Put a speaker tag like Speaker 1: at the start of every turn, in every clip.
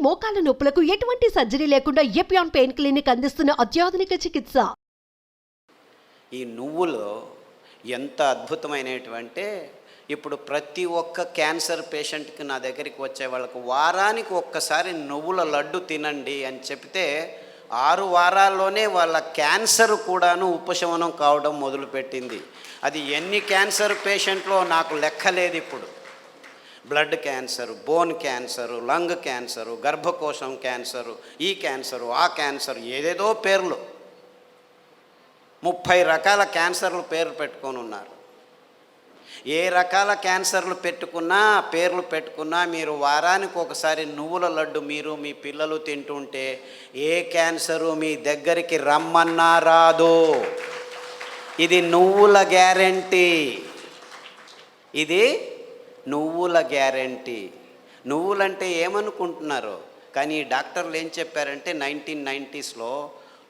Speaker 1: మోకాల నొప్పులకు ఎటువంటి సర్జరీ లేకుండా ఎపియాన్ పెయిన్ క్లినిక్ అందిస్తున్న అత్యాధునిక చికిత్స.
Speaker 2: ఈ నువ్వులు ఎంత అద్భుతమైనటువంటి, ఇప్పుడు ప్రతి ఒక్క క్యాన్సర్ పేషెంట్కి నా దగ్గరికి వచ్చే వాళ్ళకు వారానికి ఒక్కసారి నువ్వుల లడ్డు తినండి అని చెప్తే 6 వారాల్లోనే వాళ్ళ క్యాన్సర్ కూడాను ఉపశమనం కావడం మొదలుపెట్టింది. అది ఎన్ని క్యాన్సర్ పేషెంట్లో నాకు లెక్కలేదు. ఇప్పుడు blood cancer, bone cancer, lung cancer, గర్భకోశం క్యాన్సరు, ఈ క్యాన్సరు, ఆ క్యాన్సరు, ఏదేదో పేర్లు 30 రకాల క్యాన్సర్లు పేర్లు పెట్టుకొని ఉన్నారు. ఏ రకాల క్యాన్సర్లు పెట్టుకున్నా, పేర్లు పెట్టుకున్నా, మీరు వారానికి ఒకసారి నువ్వుల లడ్డు మీరు మీ పిల్లలు తింటుంటే ఏ క్యాన్సరు మీ దగ్గరికి రమ్మన్నా రాదు. ఇది నువ్వుల గ్యారెంటీ. ఇది నువ్వుల గ్యారెంటీ. నువ్వులంటే ఏమనుకుంటున్నారు? కానీ డాక్టర్లు ఏం చెప్పారంటే 1990స్లో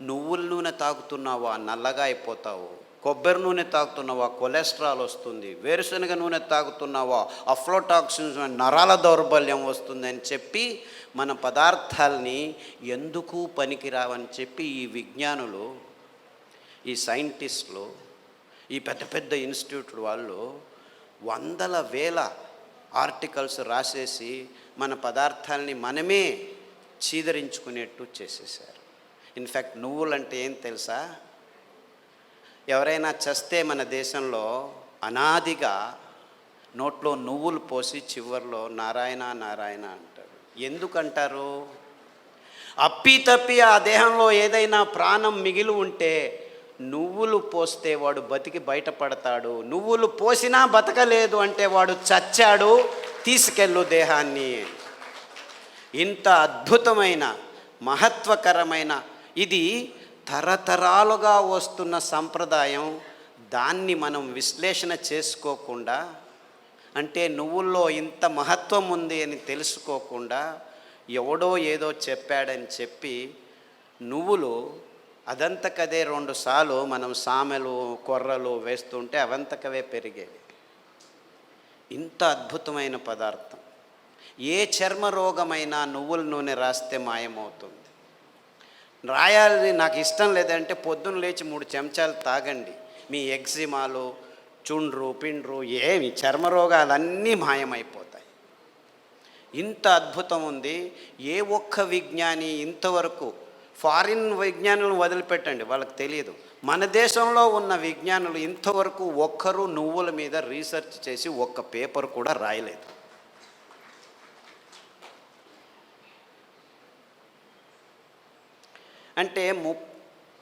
Speaker 2: నువ్వుల నూనె తాగుతున్నావా నల్లగా అయిపోతావు, కొబ్బరి నూనె తాగుతున్నావా కొలెస్ట్రాల్ వస్తుంది, వేరుశనగ నూనె తాగుతున్నావా అఫ్లోటాక్సిన్స్ నరాల దౌర్బల్యం వస్తుందని చెప్పి మన పదార్థాలని ఎందుకు పనికిరావని చెప్పి ఈ విజ్ఞానులు, ఈ సైంటిస్టులు, ఈ పెద్ద పెద్ద ఇన్స్టిట్యూట్ వాళ్ళు వందల వేల ఆర్టికల్స్ రాసేసి మన పదార్థాలని మనమే చీదరించుకునేట్టు చేసేసారు. ఇన్ఫ్యాక్ట్ నువ్వులంటే ఏం తెలుసా? ఎవరైనా చస్తే మన దేశంలో అనాదిగా నోట్లో నువ్వులు పోసి చివర్లో నారాయణ నారాయణ అంటారు. ఎందుకంటారు? అప్పి ఆ దేహంలో ఏదైనా ప్రాణం మిగిలి ఉంటే నువ్వులు పోస్తే వాడు బతికి బయటపడతాడు, నువ్వులు పోసినా బతకలేదు అంటే వాడు చచ్చాడు, తీసుకెళ్ళు దేహాన్ని. ఇంత అద్భుతమైన మహత్వకరమైన ఇది తరతరాలుగా వస్తున్న సంప్రదాయం. దాన్ని మనం విశ్లేషణ చేసుకోకుండా, అంటే నువ్వుల్లో ఇంత మహత్వం ఉంది అని తెలుసుకోకుండా ఎవడో ఏదో చెప్పాడని చెప్పి నువ్వులు అదంతకదే 2 సార్లు మనం సామెలు కొర్రలు వేస్తుంటే అవంతకవే పెరిగేవి. ఇంత అద్భుతమైన పదార్థం. ఏ చర్మ రోగమైనా నువ్వుల నూనె రాస్తే మాయమవుతుంది. రాయాలి నాకు ఇష్టం లేదంటే పొద్దున్న లేచి 3 చెంచాలు తాగండి, మీ ఎగ్జిమాలు, చుండ్రు పిండ్రు ఏమి చర్మ రోగాలన్నీ మాయమైపోతాయి. ఇంత అద్భుతం ఉంది. ఏ ఒక్క విజ్ఞాని ఇంతవరకు, ఫారిన్ విజ్ఞానులను వదిలిపెట్టండి, వాళ్ళకి తెలియదు, మన దేశంలో ఉన్న విజ్ఞానులు ఇంతవరకు ఒక్కరు నువ్వుల మీద రీసెర్చ్ చేసి ఒక్క పేపర్ కూడా రాయలేదు. అంటే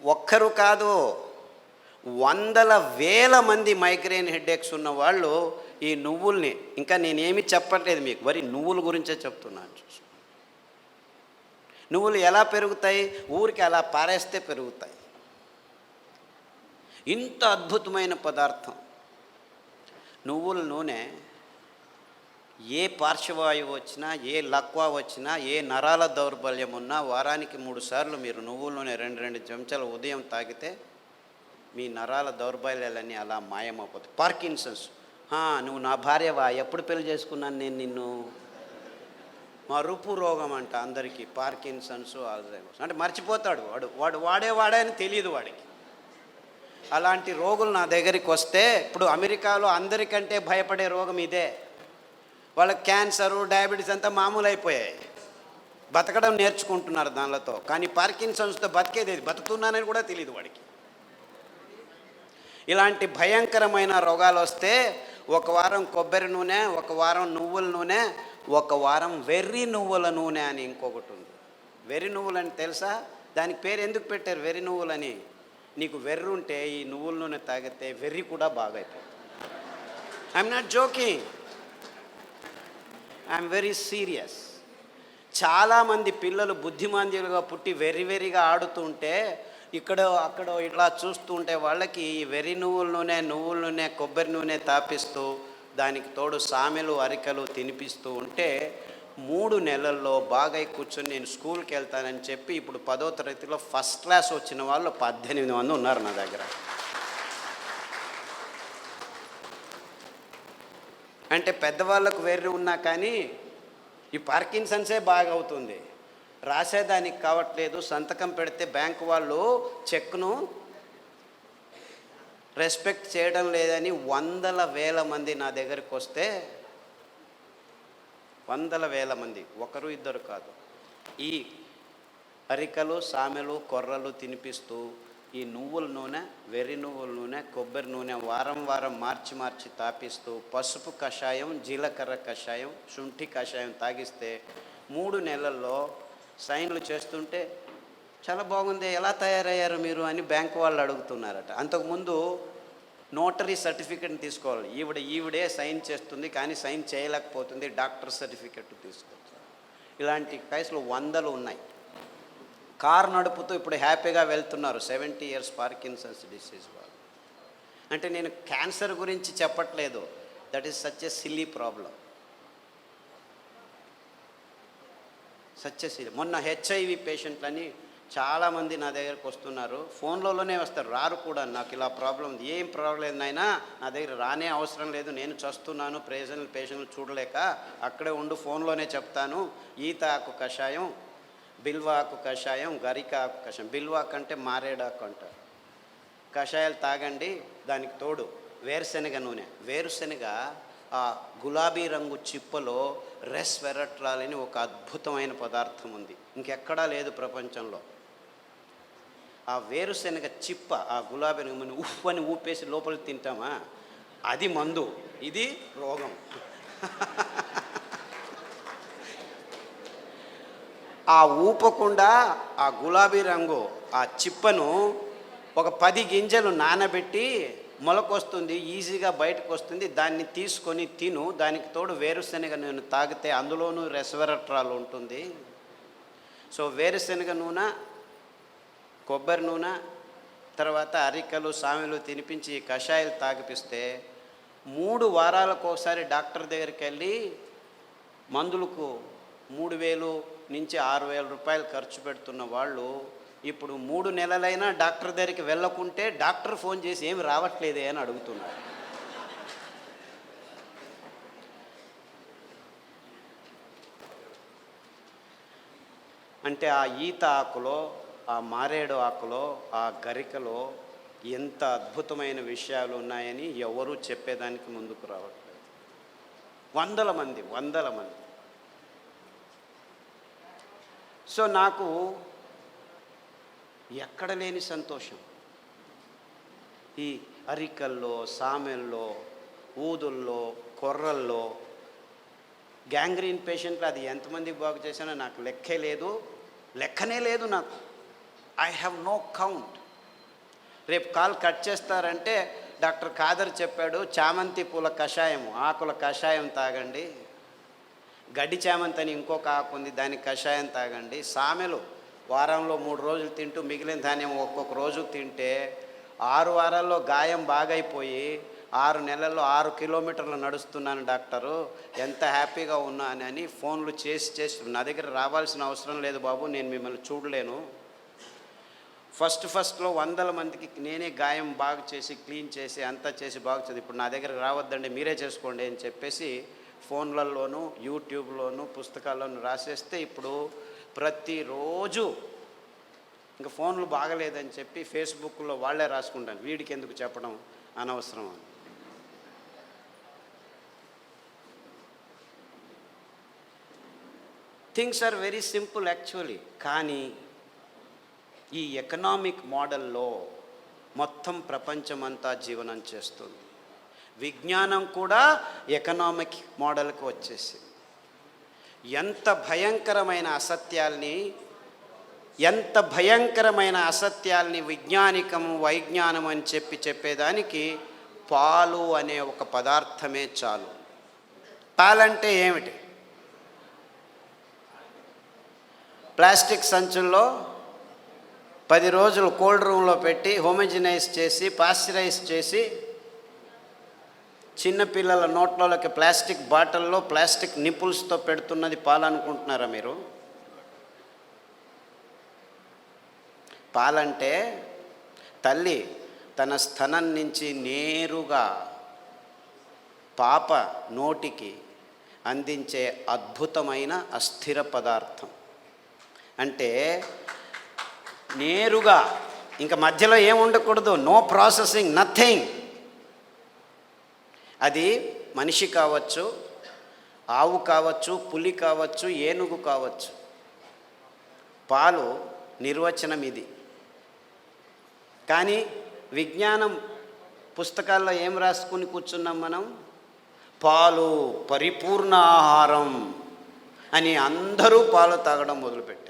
Speaker 2: ఒక్కరు కాదు, వందల వేల మంది మైగ్రేన్ హెడేక్స్ ఉన్న వాళ్ళు ఈ నువ్వుల్ని, ఇంకా నేనేమి చెప్పట్లేదు మీకు, వరి నువ్వుల గురించే చెప్తున్నాను. నువ్వులు ఎలా పెరుగుతాయి? ఊరికి అలా పారేస్తే పెరుగుతాయి. ఇంత అద్భుతమైన పదార్థం నువ్వుల నూనె. ఏ పార్శ్వవాయువు వచ్చినా, ఏ లక్వా వచ్చినా, ఏ నరాల దౌర్బల్యం ఉన్నా వారానికి 3 సార్లు మీరు నువ్వుల నూనె 2 చెంచాలు ఉదయం తాగితే మీ నరాల దౌర్బల్యాలన్నీ అలా మాయమైపోతాయి. పార్కిన్సన్స్, నువ్వు నా భార్యవా, ఎప్పుడు పెళ్లి చేసుకున్నాను నేను నిన్ను, మరుపు రోగం అంట అందరికీ, పార్కిన్సన్స్, ఆల్జైమర్స్ అంటే మర్చిపోతాడు వాడు వాడే అని తెలియదు వాడికి. అలాంటి రోగులు నా దగ్గరికి వస్తే, ఇప్పుడు అమెరికాలో అందరికంటే భయపడే రోగం ఇదే. వాళ్ళకి క్యాన్సరు, డయాబెటీస్ అంతా మామూలు అయిపోయాయి, బతకడం నేర్చుకుంటున్నారు దానిలతో. కానీ పార్కిన్సన్స్తో బతికేది, బతుకుతున్నానని కూడా తెలియదు వాడికి. ఇలాంటి భయంకరమైన రోగాలు వస్తే 1 వారం కొబ్బరి నూనె, 1 వారం నువ్వుల నూనె, 1 వారం వెర్రి నువ్వుల నూనె అని ఇంకొకటి ఉంది. వెర్రి నువ్వులని తెలుసా? దానికి పేరు ఎందుకు పెట్టారు వెర్రి నువ్వులని? నీకు వెర్రి ఉంటే ఈ నువ్వుల నూనె తాగితే వెర్రి కూడా బాగా అయిపోతుంది. I'm not joking, I'm very serious. చాలామంది పిల్లలు బుద్ధిమాంద్యులుగా పుట్టి వెర్రిగా ఆడుతుంటే అక్కడ ఇట్లా చూస్తూ ఉంటే వాళ్ళకి ఈ వెర్రి నువ్వుల నూనె కొబ్బరి నూనె తాపిస్తూ దానికి తోడు సామెలు అరికలు తినిపిస్తూ ఉంటే 3 నెలల్లో బాగా కూర్చొని నేను స్కూల్కి వెళ్తానని చెప్పి ఇప్పుడు 10వ తరగతిలో ఫస్ట్ క్లాస్ వచ్చిన వాళ్ళు 18 మంది ఉన్నారు నా దగ్గర. అంటే పెద్దవాళ్ళకు వెర్రి ఉన్నా కానీ ఈ పార్కిన్సన్సే బాగా అవుతుంది. రాసేదానికి కావట్లేదు, సంతకం పెడితే బ్యాంకు వాళ్ళు చెక్ను రెస్పెక్ట్ చేయడం లేదని వందల వేల మంది నా దగ్గరికి వస్తే, వందల వేల మంది, ఒకరు ఇద్దరు కాదు, ఈ అరికలు సామెలు కొర్రలు తినిపిస్తూ ఈ నువ్వుల నూనె, వెర్రి నువ్వుల నూనె, కొబ్బరి నూనె వారం వారం మార్చి తాపిస్తూ పసుపు కషాయం, జీలకర్ర కషాయం, శుంఠి కషాయం తాగిస్తే 3 నెలల్లో సైన్లు చేస్తుంటే చాలా బాగుంది, ఎలా తయారయ్యారు మీరు అని బ్యాంకు వాళ్ళు అడుగుతున్నారట. అంతకుముందు నోటరీ సర్టిఫికెట్ని తీసుకోవాలి, ఈవిడే సైన్ చేస్తుంది కానీ సైన్ చేయలేకపోతుంది, డాక్టర్ సర్టిఫికెట్ తీసుకోవచ్చు. ఇలాంటి కేసులు వందలు ఉన్నాయి. కారు నడుపుతూ ఇప్పుడు హ్యాపీగా వెళ్తున్నారు 70 years పార్కిన్సన్స్ డిసీజ్ వాళ్ళు. అంటే నేను క్యాన్సర్ గురించి చెప్పట్లేదు, that is such a silly problem, such a silly. మొన్న హెచ్ఐవి పేషెంట్లని చాలామంది నా దగ్గరకు వస్తున్నారు, ఫోన్లలోనే వస్తారు, రారు కూడా. నాకు ఇలా ప్రాబ్లం ఉంది, ఏం ప్రాబ్లం లేదు నాయనా, నా దగ్గర రానే అవసరం లేదు, నేను చస్తున్నాను, పేషెంట్లు చూడలేక, అక్కడే ఉండు, ఫోన్లోనే చెప్తాను. ఈత ఆకు కషాయం, బిల్వాకు కషాయం, గరిక ఆకు కషాయం, బిల్వాకు అంటే మారేడాకు అంటారు, కషాయాలు తాగండి. దానికి తోడు వేరుశనగ నూనె. వేరుశనగ ఆ గులాబీ రంగు చిప్పలో రెస్వెరట్రాల్ అని ఒక అద్భుతమైన పదార్థం ఉంది, ఇంకెక్కడా లేదు ప్రపంచంలో. ఆ వేరుశనగ చిప్ప, ఆ గులాబీ రంగు ఉఫ్ అని ఊపేసి లోపలికి తింటామా, అది మందు, ఇది రోగం. ఆ ఊపకుండా ఆ గులాబీ రంగు ఆ చిప్పను ఒక 10 గింజలు నానబెట్టి మొలకొస్తుంది, ఈజీగా బయటకు వస్తుంది, దాన్ని తీసుకొని తిను. దానికి తోడు వేరుశనగ నూనె తాగితే అందులోనూ రెస్వెరట్రాల్ ఉంటుంది. సో వేరుశనగ నూనె, కొబ్బరి నూనె, తర్వాత అరికలు సామెలు తినిపించి కషాయాలు తాగిపిస్తే 3 వారాలకు ఒకసారి డాక్టర్ దగ్గరికి వెళ్ళి మందులకు 3,000 నుంచి 6,000 రూపాయలు ఖర్చు పెడుతున్న వాళ్ళు ఇప్పుడు 3 నెలలైనా డాక్టర్ దగ్గరికి వెళ్ళకుంటే డాక్టర్ ఫోన్ చేసి ఏమి రావట్లేదే అని అడుగుతున్నారు. అంటే ఆ ఈత ఆకులో, ఆ మారేడు ఆకులో, ఆ గరికలో ఎంత అద్భుతమైన విషయాలు ఉన్నాయని ఎవరూ చెప్పేదానికి ముందుకు రావట్లేదు. వందల మంది. సో నాకు ఎక్కడ లేని సంతోషం. ఈ అరికల్లో, సామెల్లో, ఊదుల్లో, కొర్రల్లో, గ్యాంగ్రీన్ పేషెంట్లు అది ఎంతమందికి బాగు చేశానో నాకు లెక్కనే లేదు నాకు. I have no count. రేపు కాల్ కట్ చేస్తారంటే డాక్టర్ ఖాదర్ చెప్పాడు, చామంతి పూల కషాయం, ఆకుల కషాయం తాగండి. గడ్డి చామంతి అని ఇంకొక ఆకు ఉంది, దానికి కషాయం తాగండి. సామెలు వారంలో 3 రోజులు తింటూ మిగిలిన ధాన్యం ఒక్కొక్క రోజు తింటే 6 వారాల్లో గాయం బాగైపోయి 6 నెలల్లో 6 కిలోమీటర్లు నడుస్తున్నాను డాక్టరు, ఎంత హ్యాపీగా ఉన్నానని ఫోన్లు చేసి నా దగ్గర రావాల్సిన అవసరం లేదు బాబు, నేను మిమ్మల్ని చూడలేను. ఫస్ట్లో 100 మందికి నేనే గాయం బాగు చేసి క్లీన్ చేసి అంతా చేసి బాగు చేసి, ఇప్పుడు నా దగ్గర రావద్దండి మీరే చేసుకోండి అని చెప్పేసి ఫోన్లలోనూ యూట్యూబ్లోనూ పుస్తకాల్లోనూ రాసేస్తే ఇప్పుడు ప్రతిరోజు ఇంకా ఫోన్లు బాగలేదని చెప్పి ఫేస్బుక్లో వాళ్ళే రాసుకుంటాను, వీడికి ఎందుకు చెప్పడం అనవసరం అని. Things are very simple actually. కానీ ఈ ఎకనామిక్ మోడల్లో మొత్తం ప్రపంచమంతా జీవనం చేస్తుంది. విజ్ఞానం కూడా ఎకనామిక్ మోడల్కి వచ్చేసి ఎంత భయంకరమైన అసత్యాల్ని వైజ్ఞానం అని చెప్పేదానికి పాలు అనే ఒక పదార్థమే చాలు. పాలంటే ఏమిటి? ప్లాస్టిక్ సంచుల్లో 10 రోజులు కోల్డ్ రూమ్లో పెట్టి హోమోజినైజ్ చేసి పాశ్చరైజ్ చేసి చిన్నపిల్లల నోట్లలోకి ప్లాస్టిక్ బాటిల్లో ప్లాస్టిక్ నిపుల్స్తో పెడుతున్నది పాలనుకుంటున్నారా మీరు? పాలంటే తల్లి తన స్తనం నుంచి నేరుగా పాప నోటికి అందించే అద్భుతమైన అస్థిర పదార్థం. అంటే నేరుగా ఇంకా మధ్యలో ఏం ఉండకూడదు, నో ప్రాసెసింగ్, నథింగ్. అది మనిషి కావచ్చు, ఆవు కావచ్చు, పులి కావచ్చు, ఏనుగు కావచ్చు. పాలు నిర్వచనం ఇది. కానీ విజ్ఞానం పుస్తకాల్లో ఏం రాసుకుని కూర్చున్నాం మనం? పాలు పరిపూర్ణ ఆహారం అని అందరూ పాలు తాగడం మొదలుపెట్టారు.